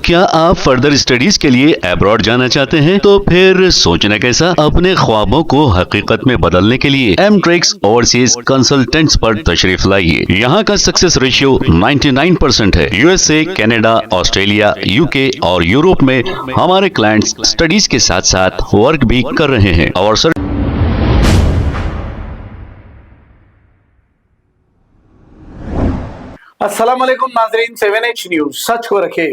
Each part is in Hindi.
क्या आप फर्दर स्टडीज के लिए अब्रॉड जाना चाहते हैं? तो फिर सोचना कैसा, अपने ख्वाबों को हकीकत में बदलने के लिए एमट्रिक्स ओवरसीज कंसल्टेंट्स पर तशरीफ लाइए। यहाँ का सक्सेस रेशियो 99% है। यूएसए, कनाडा, ऑस्ट्रेलिया, यूके और यूरोप में हमारे क्लाइंट्स स्टडीज के साथ साथ वर्क भी कर रहे हैं और अस्सलाम वालेकुम नाजरीन, 7H न्यूज सच को रखे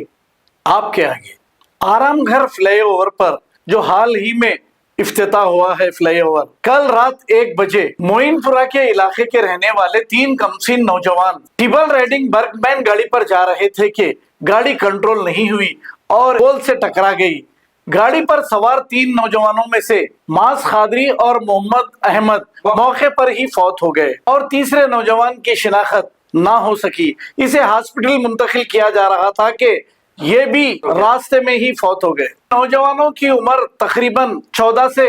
आपके आगे। आराम घर फ्लाईओवर पर जो हाल ही में इफ्तिताह हुआ है फ्लाईओवर, कल रात 1 बजे मोइनपुरा के इलाके के रहने वाले 3 कमसीन नौजवान ट्रिपल राइडिंग बर्गमैन गाड़ी पर जा रहे थे कि गाड़ी कंट्रोल नहीं हुई और पोल से टकरा गई। गाड़ी पर सवार 3 नौजवानों में से मास खादरी और मोहम्मद अहमद मौके पर ही फौत हो गए और तीसरे नौजवान की शिनाख्त ना हो सकी। इसे हॉस्पिटल मुंतकिल किया जा रहा था कि ये भी रास्ते में ही फौत हो गए। नौजवानों की उम्र तकरीबन 14 से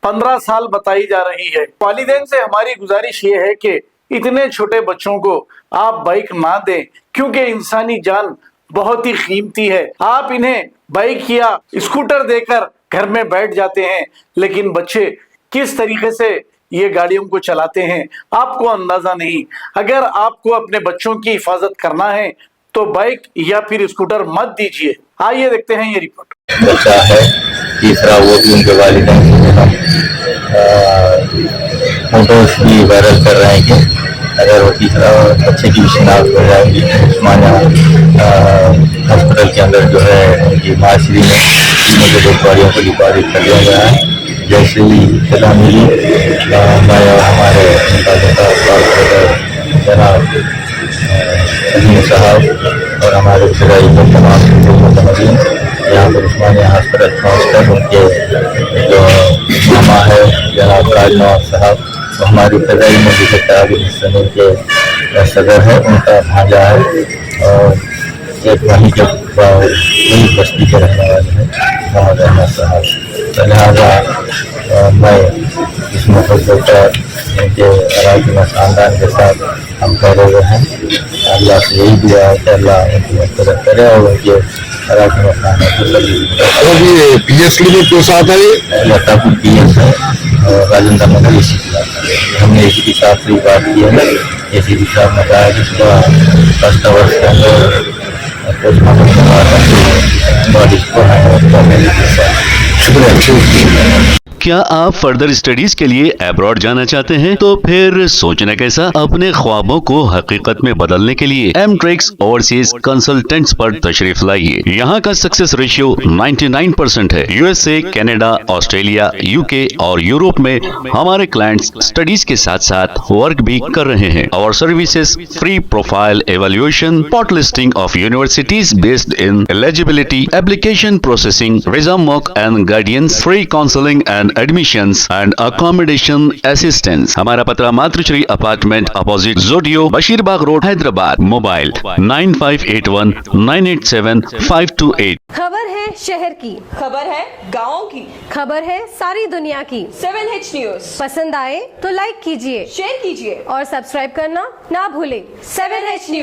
15 साल बताई जा रही है। वालिदैन से हमारी गुजारिश ये है कि इतने छोटे बच्चों को आप बाइक ना दें, क्योंकि इंसानी जान बहुत ही कीमती है। आप इन्हें बाइक या स्कूटर देकर घर में बैठ जाते हैं, लेकिन बच्चे किस तरीके से ये गाड़ियों को चलाते हैं आपको अंदाजा नहीं। अगर आपको अपने बच्चों की हिफाजत करना है तो बाइक या फिर स्कूटर मत दीजिए। आइए देखते हैं ये रिपोर्ट। बच्चा है तीसरा, वो भी उनके वालिदैन से हम फोटोज भी वायरल कर रहे हैं कि अगर वो तीसरा बच्चे की शिनाख्त हो जाएगी उस्मानिया हॉस्पिटल के अंदर जो है उनकी माशरी में तीनों के डेडबॉडियों को डिपॉजिट कर दिया गया है। जैसे ही इत्तला मिली मैं और हमारे जनाब अजीम साहब और हमारे फिजाई के तमाम मुतमदीन यहाँ पर उस्मानिया हॉस्पिटल पहुँचकर उनके जो मामा है जनाब राजनवाब साहब, वो हमारी फिजाई में के सदर है, उनका भांजा है और एक वहीं के वही बस्ती के रहने वाले हैं मोहम्मद अहमद साहब। तो लिहाजा मैं इस मौके पर उनके अराकीन खानदान के साथ हम ठहरे हुए हैं। अल्लाह से यही दुआ है कि अल्लाह उनकी मदद करे और उनके अराकीन खानदान को सभी पीएस क्लिनिक के साथ है लतापुर पीएस है और राजेंद्र नगर इसी हमने इसी के साथ ही बात की है। इसी के साथ ने कहा कि सुबह 10 वर्ष के अंदर पोस्टमार्टम के बाद बॉडी को शुक्रिया। क्या आप फर्दर स्टडीज के लिए अब्रॉड जाना चाहते हैं? तो फिर सोचना कैसा, अपने ख्वाबों को हकीकत में बदलने के लिए एमट्रिक्स ओवरसीज कंसल्टेंट्स पर तशरीफ लाइए। यहाँ का सक्सेस रेशियो 99% है। यूएसए, कनाडा, ऑस्ट्रेलिया, यूके और यूरोप में हमारे क्लाइंट्स स्टडीज के साथ साथ वर्क भी कर रहे हैं और services free profile evaluation, spot listing of universities based in eligibility, application processing, visa mock and guidance, free counselling and admissions and accommodation assistance. हमारा पता मातृश्री अपार्टमेंट अपोजिट जोडियो, बशीरबाग रोड, हैदराबाद। मोबाइल 9581 987 528। खबर है शहर की, खबर है गाँव की, खबर है सारी दुनिया की। 7H न्यूज पसंद आए तो लाइक कीजिए, शेयर कीजिए और सब्सक्राइब करना ना भूलें। 7H news.